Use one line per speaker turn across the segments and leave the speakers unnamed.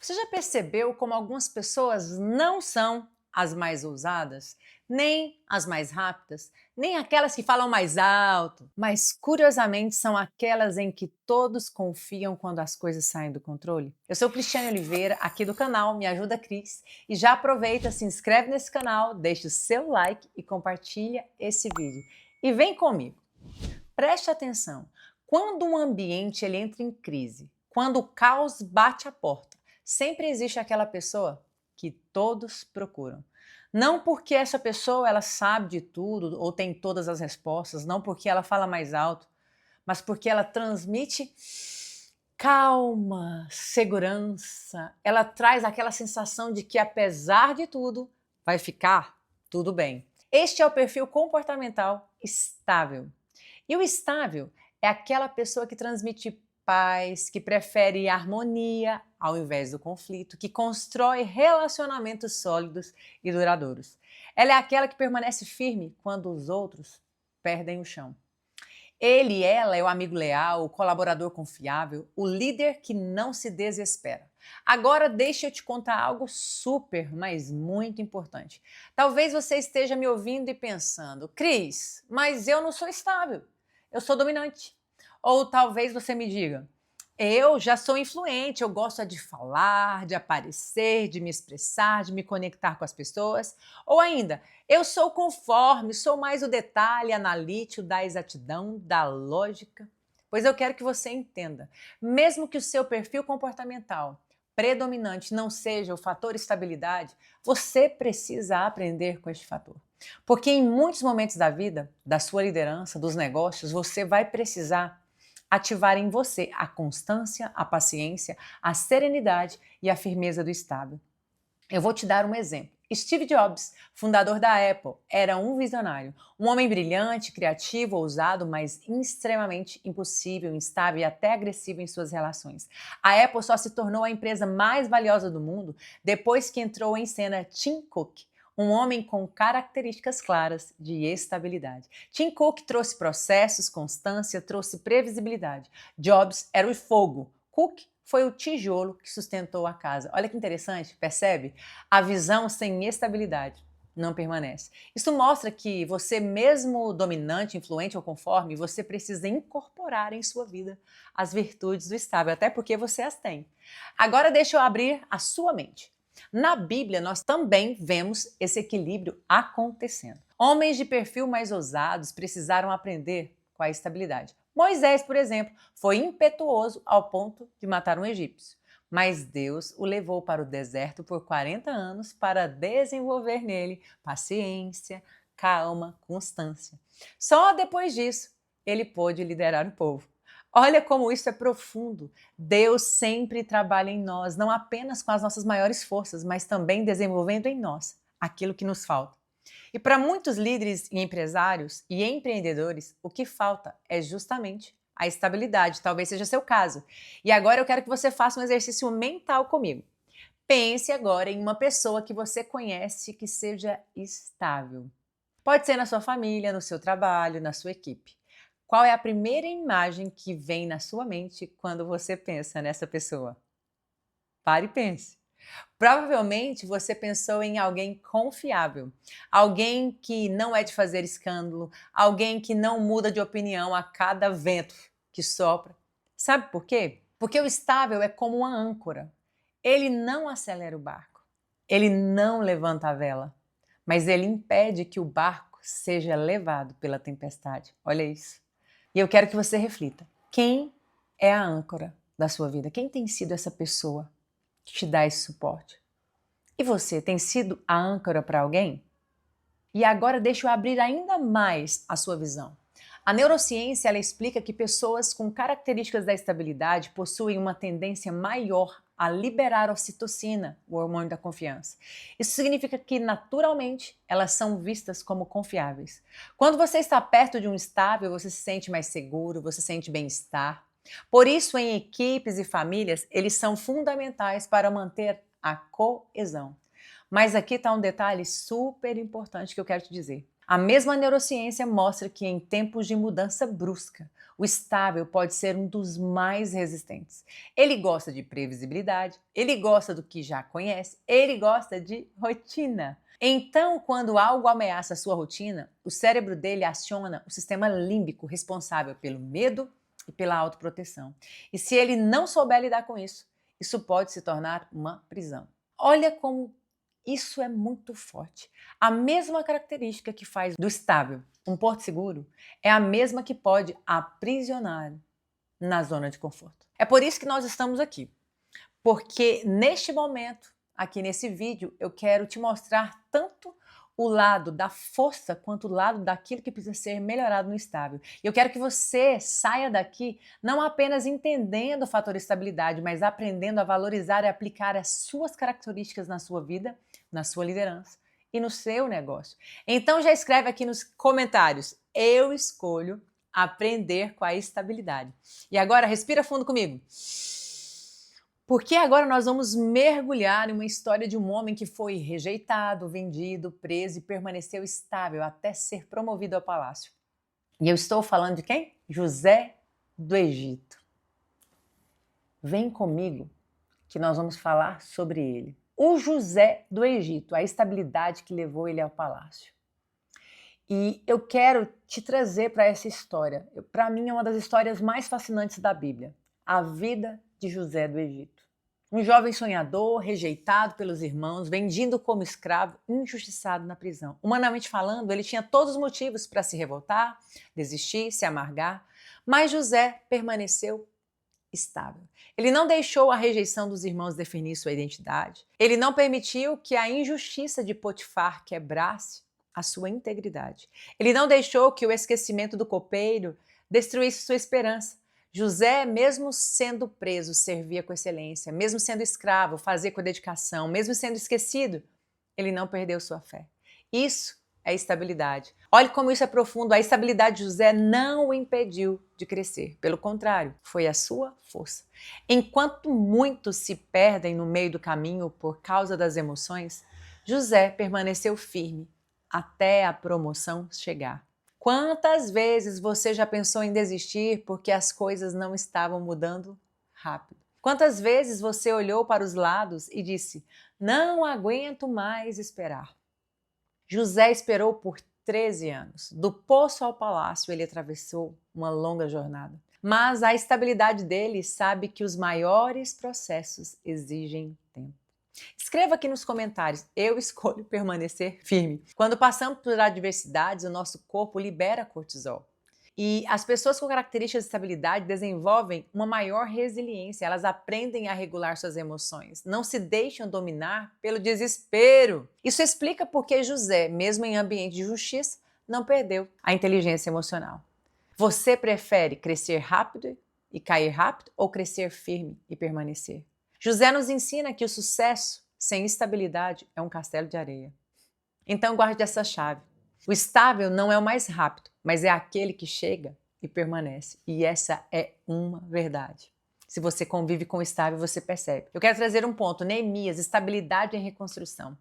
Você já percebeu como algumas pessoas não são as mais ousadas, nem as mais rápidas, nem aquelas que falam mais alto, mas curiosamente são aquelas em que todos confiam quando as coisas saem do controle? Eu sou Cristiane Oliveira, aqui do canal Me Ajuda Cris, e já aproveita, se inscreve nesse canal, deixa o seu like e compartilha esse vídeo. E vem comigo. Preste atenção. Quando um ambiente ele entra em crise, quando o caos bate a porta, sempre existe aquela pessoa que todos procuram. Não porque essa pessoa ela sabe de tudo ou tem todas as respostas, não porque ela fala mais alto, mas porque ela transmite calma, segurança. Ela traz aquela sensação de que apesar de tudo, vai ficar tudo bem. Este é o perfil comportamental estável. E o estável é aquela pessoa que transmite paz, que prefere harmonia ao invés do conflito, que constrói relacionamentos sólidos e duradouros. Ela é aquela que permanece firme quando os outros perdem o chão. Ele e ela é o amigo leal, o colaborador confiável, o líder que não se desespera. Agora deixa eu te contar algo super, mas muito importante. Talvez você esteja me ouvindo e pensando, Cris, mas eu não sou estável, eu sou dominante. Ou talvez você me diga, eu já sou influente, eu gosto de falar, de aparecer, de me expressar, de me conectar com as pessoas. Ou ainda, eu sou conforme, sou mais o detalhe analítico da exatidão, da lógica. Pois eu quero que você entenda, mesmo que o seu perfil comportamental predominante não seja o fator estabilidade, você precisa aprender com este fator. Porque em muitos momentos da vida, da sua liderança, dos negócios, você vai precisar ativar em você a constância, a paciência, a serenidade e a firmeza do estável. Eu vou te dar um exemplo. Steve Jobs, fundador da Apple, era um visionário, um homem brilhante, criativo, ousado, mas extremamente impossível, instável e até agressivo em suas relações. A Apple só se tornou a empresa mais valiosa do mundo depois que entrou em cena Tim Cook, um homem com características claras de estabilidade. Tim Cook trouxe processos, constância, trouxe previsibilidade. Jobs era o fogo. Cook foi o tijolo que sustentou a casa. Olha que interessante, percebe? A visão sem estabilidade não permanece. Isso mostra que você, mesmo dominante, influente ou conforme, você precisa incorporar em sua vida as virtudes do estável, até porque você as tem. Agora deixa eu abrir a sua mente. Na Bíblia, nós também vemos esse equilíbrio acontecendo. Homens de perfil mais ousados precisaram aprender com a estabilidade. Moisés, por exemplo, foi impetuoso ao ponto de matar um egípcio. Mas Deus o levou para o deserto por 40 anos para desenvolver nele paciência, calma, constância. Só depois disso, ele pôde liderar o povo. Olha como isso é profundo. Deus sempre trabalha em nós, não apenas com as nossas maiores forças, mas também desenvolvendo em nós aquilo que nos falta. E para muitos líderes e empresários e empreendedores, o que falta é justamente a estabilidade, talvez seja seu caso. E agora eu quero que você faça um exercício mental comigo. Pense agora em uma pessoa que você conhece que seja estável. Pode ser na sua família, no seu trabalho, na sua equipe. Qual é a primeira imagem que vem na sua mente quando você pensa nessa pessoa? Pare e pense. Provavelmente você pensou em alguém confiável, alguém que não é de fazer escândalo, alguém que não muda de opinião a cada vento que sopra. Sabe por quê? Porque o estável é como uma âncora. Ele não acelera o barco, ele não levanta a vela, mas ele impede que o barco seja levado pela tempestade. Olha isso. E eu quero que você reflita. Quem é a âncora da sua vida? Quem tem sido essa pessoa que te dá esse suporte? E você tem sido a âncora para alguém? E agora deixa eu abrir ainda mais a sua visão. A neurociência ela explica que pessoas com características da estabilidade possuem uma tendência maior a liberar ocitocina, o hormônio da confiança. Isso significa que, naturalmente, elas são vistas como confiáveis. Quando você está perto de um estável, você se sente mais seguro, você sente bem-estar. Por isso, em equipes e famílias, eles são fundamentais para manter a coesão. Mas aqui está um detalhe super importante que eu quero te dizer. A mesma neurociência mostra que em tempos de mudança brusca, O estável pode ser um dos mais resistentes. Ele gosta de previsibilidade, ele gosta do que já conhece, ele gosta de rotina. Então, quando algo ameaça a sua rotina, o cérebro dele aciona o sistema límbico responsável pelo medo e pela autoproteção. E se ele não souber lidar com isso, isso pode se tornar uma prisão. Olha como isso é muito forte. A mesma característica que faz do estável um porto seguro é a mesma que pode aprisionar na zona de conforto. É por isso que nós estamos aqui. Porque neste momento, aqui nesse vídeo, eu quero te mostrar tanto o lado da força quanto o lado daquilo que precisa ser melhorado no estável. E eu quero que você saia daqui não apenas entendendo o fator estabilidade, mas aprendendo a valorizar e aplicar as suas características na sua vida, na sua liderança e no seu negócio. Então já escreve aqui nos comentários: eu escolho aprender com a estabilidade. E agora respira fundo comigo. Porque agora nós vamos mergulhar em uma história de um homem que foi rejeitado, vendido, preso e permaneceu estável até ser promovido ao palácio. E eu estou falando de quem? José do Egito. Vem comigo que nós vamos falar sobre ele. O José do Egito, a estabilidade que levou ele ao palácio. E eu quero te trazer para essa história. Para mim é uma das histórias mais fascinantes da Bíblia. A vida de José do Egito. Um jovem sonhador, rejeitado pelos irmãos, vendido como escravo, injustiçado na prisão. Humanamente falando, ele tinha todos os motivos para se revoltar, desistir, se amargar, mas José permaneceu estável. Ele não deixou a rejeição dos irmãos definir sua identidade. Ele não permitiu que a injustiça de Potifar quebrasse a sua integridade. Ele não deixou que o esquecimento do copeiro destruísse sua esperança. José, mesmo sendo preso, servia com excelência, mesmo sendo escravo, fazia com dedicação, mesmo sendo esquecido, ele não perdeu sua fé. Isso é estabilidade. Olhe como isso é profundo. A estabilidade de José não o impediu de crescer. Pelo contrário, foi a sua força. Enquanto muitos se perdem no meio do caminho por causa das emoções, José permaneceu firme até a promoção chegar. Quantas vezes você já pensou em desistir porque as coisas não estavam mudando rápido? Quantas vezes você olhou para os lados e disse: não aguento mais esperar? José esperou por 13 anos. Do poço ao palácio, ele atravessou uma longa jornada. Mas a estabilidade dele sabe que os maiores processos exigem tempo. Escreva aqui nos comentários: eu escolho permanecer firme. Quando passamos por adversidades, o nosso corpo libera cortisol. E as pessoas com características de estabilidade desenvolvem uma maior resiliência, elas aprendem a regular suas emoções, não se deixam dominar pelo desespero. Isso explica por que José, mesmo em ambiente de justiça, não perdeu a inteligência emocional. Você prefere crescer rápido e cair rápido ou crescer firme e permanecer? José nos ensina que o sucesso sem estabilidade é um castelo de areia. Então guarde essa chave. O estável não é o mais rápido, mas é aquele que chega e permanece. E essa é uma verdade. Se você convive com o estável, você percebe. Eu quero trazer um ponto: Neemias, estabilidade em reconstrução.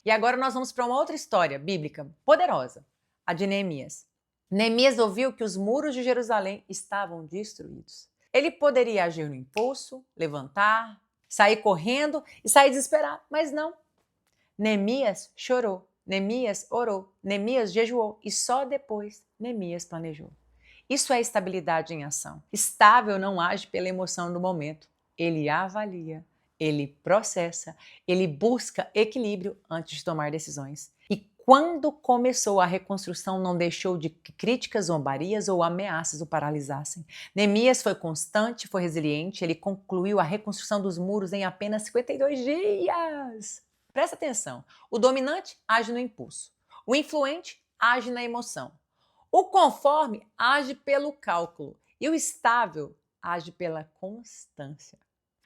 E agora nós vamos para uma outra história bíblica poderosa, a de Neemias. Neemias ouviu que os muros de Jerusalém estavam destruídos. Ele poderia agir no impulso, levantar, sair correndo e sair desesperado, mas não. Neemias chorou, Neemias orou, Neemias jejuou e só depois Neemias planejou. Isso é estabilidade em ação. Estável não age pela emoção do momento. Ele avalia, ele processa, ele busca equilíbrio antes de tomar decisões. E quando começou a reconstrução, não deixou de que críticas, zombarias ou ameaças o paralisassem. Neemias foi constante, foi resiliente, ele concluiu a reconstrução dos muros em apenas 52 dias. Presta atenção, o dominante age no impulso, o influente age na emoção, o conforme age pelo cálculo e o estável age pela constância.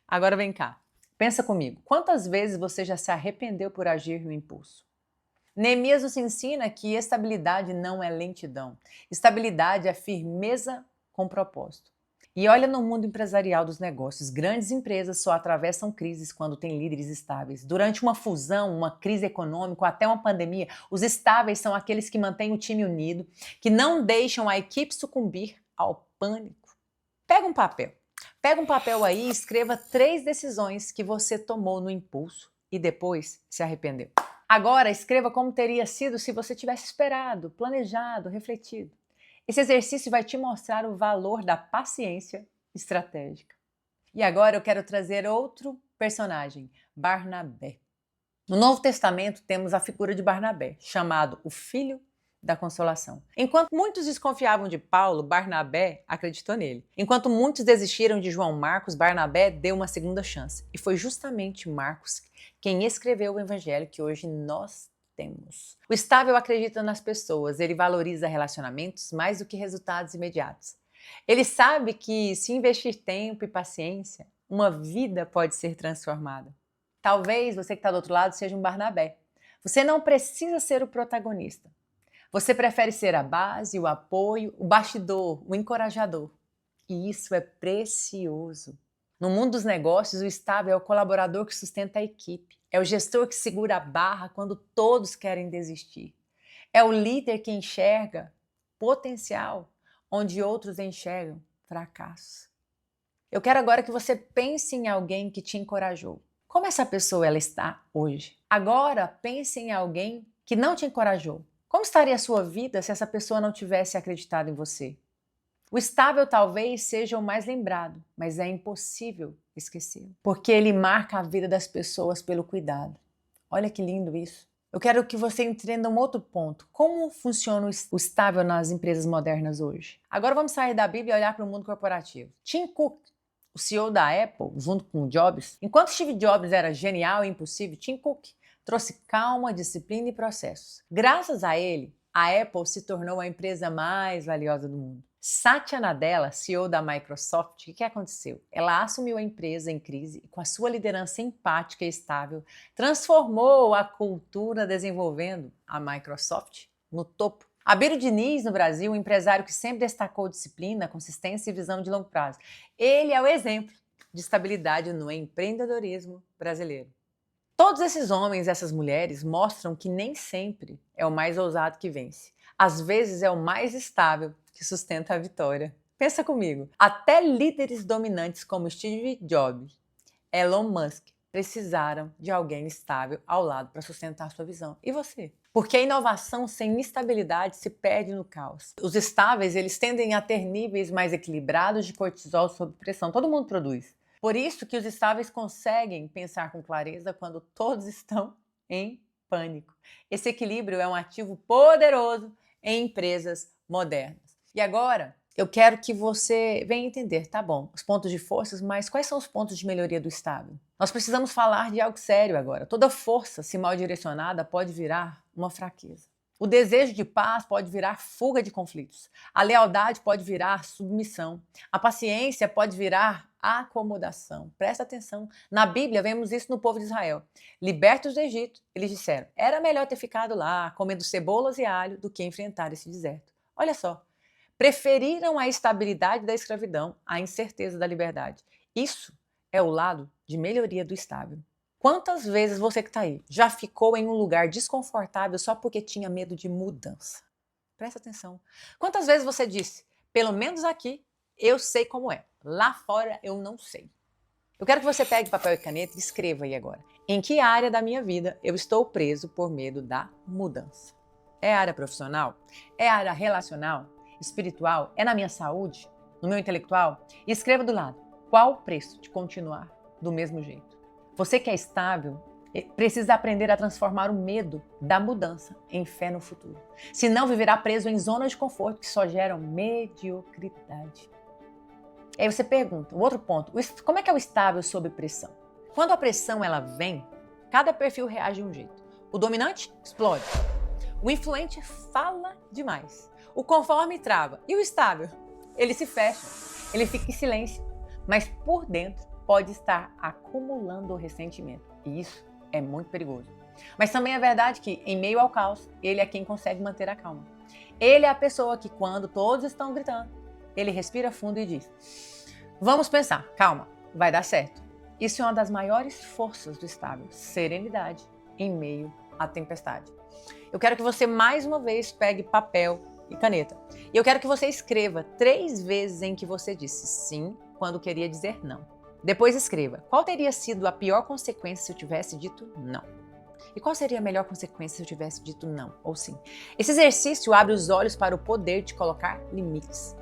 Agora vem cá, pensa comigo, quantas vezes você já se arrependeu por agir no impulso? Neemias nos ensina que estabilidade não é lentidão. Estabilidade é firmeza com propósito. E olha no mundo empresarial dos negócios, grandes empresas só atravessam crises quando têm líderes estáveis. Durante uma fusão, uma crise econômica ou até uma pandemia, os estáveis são aqueles que mantêm o time unido, que não deixam a equipe sucumbir ao pânico. Pega um papel. Pega um papel aí e escreva 3 decisões que você tomou no impulso e depois se arrependeu. Agora escreva como teria sido se você tivesse esperado, planejado, refletido. Esse exercício vai te mostrar o valor da paciência estratégica. E agora eu quero trazer outro personagem, Barnabé. No Novo Testamento temos a figura de Barnabé, chamado o Filho da Consolação. Enquanto muitos desconfiavam de Paulo, Barnabé acreditou nele. Enquanto muitos desistiram de João Marcos, Barnabé deu uma segunda chance. E foi justamente Marcos quem escreveu o evangelho que hoje nós temos. O estável acredita nas pessoas, ele valoriza relacionamentos mais do que resultados imediatos. Ele sabe que, se investir tempo e paciência, uma vida pode ser transformada. Talvez você que está do outro lado seja um Barnabé. Você não precisa ser o protagonista. Você prefere ser a base, o apoio, o bastidor, o encorajador. E isso é precioso. No mundo dos negócios, o estável é o colaborador que sustenta a equipe. É o gestor que segura a barra quando todos querem desistir. É o líder que enxerga potencial onde outros enxergam fracasso. Eu quero agora que você pense em alguém que te encorajou. Como essa pessoa ela está hoje? Agora pense em alguém que não te encorajou. Como estaria a sua vida se essa pessoa não tivesse acreditado em você? O estável talvez seja o mais lembrado, mas é impossível esquecê-lo, porque ele marca a vida das pessoas pelo cuidado. Olha que lindo isso. Eu quero que você entenda um outro ponto. Como funciona o estável nas empresas modernas hoje? Agora vamos sair da Bíblia e olhar para o mundo corporativo. Tim Cook, o CEO da Apple, junto com Jobs, enquanto Steve Jobs era genial e impossível, Tim Cook trouxe calma, disciplina e processos. Graças a ele, a Apple se tornou a empresa mais valiosa do mundo. Satya Nadella, CEO da Microsoft, o que aconteceu? Ela assumiu a empresa em crise e, com a sua liderança empática e estável, transformou a cultura desenvolvendo a Microsoft no topo. Abílio Diniz, no Brasil, um empresário que sempre destacou disciplina, consistência e visão de longo prazo. Ele é o exemplo de estabilidade no empreendedorismo brasileiro. Todos esses homens e essas mulheres mostram que nem sempre é o mais ousado que vence. Às vezes é o mais estável que sustenta a vitória. Pensa comigo, até líderes dominantes como Steve Jobs, Elon Musk, precisaram de alguém estável ao lado para sustentar sua visão. E você? Porque a inovação sem estabilidade se perde no caos. Os estáveis, eles tendem a ter níveis mais equilibrados de cortisol sob pressão. Todo mundo produz. Por isso que os estáveis conseguem pensar com clareza quando todos estão em pânico. Esse equilíbrio é um ativo poderoso em empresas modernas. E agora, eu quero que você venha entender, tá bom, os pontos de forças, mas quais são os pontos de melhoria do estável? Nós precisamos falar de algo sério agora. Toda força, se mal direcionada, pode virar uma fraqueza. O desejo de paz pode virar fuga de conflitos. A lealdade pode virar submissão. A paciência pode virar acomodação. Presta atenção. Na Bíblia, vemos isso no povo de Israel. Libertos do Egito, eles disseram, era melhor ter ficado lá, comendo cebolas e alho, do que enfrentar esse deserto. Olha só. Preferiram a estabilidade da escravidão à incerteza da liberdade. Isso é o lado de melhoria do estável. Quantas vezes você que está aí já ficou em um lugar desconfortável só porque tinha medo de mudança? Presta atenção. Quantas vezes você disse, pelo menos aqui eu sei como é, lá fora eu não sei. Eu quero que você pegue papel e caneta e escreva aí agora. Em que área da minha vida eu estou preso por medo da mudança? É a área profissional? É a área relacional? Espiritual? É na minha saúde? No meu intelectual? E escreva do lado, qual o preço de continuar do mesmo jeito? Você que é estável precisa aprender a transformar o medo da mudança em fé no futuro. Senão viverá preso em zonas de conforto que só geram mediocridade. E aí você pergunta, o outro ponto, como é que é o estável sob pressão? Quando a pressão ela vem, cada perfil reage de um jeito. O dominante explode. O influente fala demais. O conforme trava. E o estável? Ele se fecha. Ele fica em silêncio. Mas por dentro pode estar acumulando o ressentimento. E isso é muito perigoso. Mas também é verdade que, em meio ao caos, ele é quem consegue manter a calma. Ele é a pessoa que, quando todos estão gritando, ele respira fundo e diz, vamos pensar, calma, vai dar certo. Isso é uma das maiores forças do estável, serenidade em meio à tempestade. Eu quero que você mais uma vez pegue papel e caneta. E eu quero que você escreva 3 vezes em que você disse sim quando queria dizer não. Depois escreva: qual teria sido a pior consequência se eu tivesse dito não? E qual seria a melhor consequência se eu tivesse dito não ou sim? Esse exercício abre os olhos para o poder de colocar limites.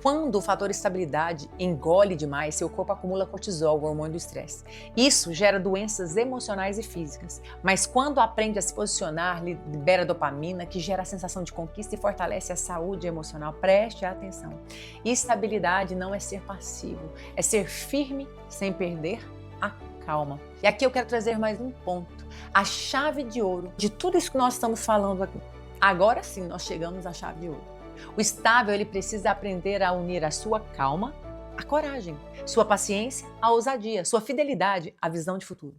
Quando o fator estabilidade engole demais, seu corpo acumula cortisol, o hormônio do estresse. Isso gera doenças emocionais e físicas. Mas quando aprende a se posicionar, libera dopamina, que gera a sensação de conquista e fortalece a saúde emocional. Preste atenção. Estabilidade não é ser passivo, é ser firme sem perder a calma. E aqui eu quero trazer mais um ponto. A chave de ouro de tudo isso que nós estamos falando aqui. Agora sim nós chegamos à chave de ouro. O estável, ele precisa aprender a unir a sua calma à coragem, sua paciência à ousadia, sua fidelidade à visão de futuro.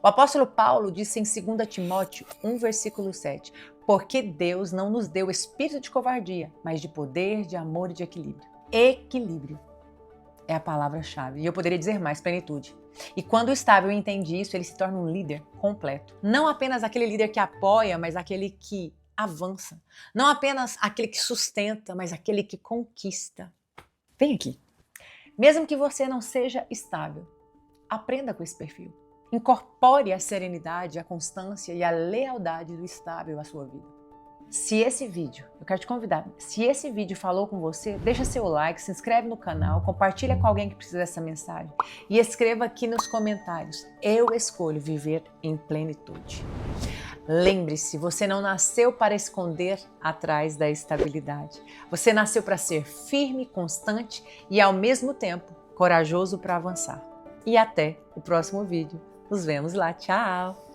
O apóstolo Paulo disse em 2 Timóteo 1, versículo 7, porque Deus não nos deu espírito de covardia, mas de poder, de amor e de equilíbrio. Equilíbrio é a palavra-chave. E eu poderia dizer mais, plenitude. E quando o estável entende isso, ele se torna um líder completo. Não apenas aquele líder que apoia, mas aquele que avança. Não apenas aquele que sustenta, mas aquele que conquista. Vem aqui. Mesmo que você não seja estável, aprenda com esse perfil. Incorpore a serenidade, a constância e a lealdade do estável à sua vida. Se esse vídeo, eu quero te convidar, se esse vídeo falou com você, deixa seu like, se inscreve no canal, compartilha com alguém que precisa dessa mensagem e escreva aqui nos comentários: eu escolho viver em plenitude. Lembre-se, você não nasceu para esconder atrás da estabilidade. Você nasceu para ser firme, constante e, ao mesmo tempo, corajoso para avançar. E até o próximo vídeo. Nos vemos lá. Tchau!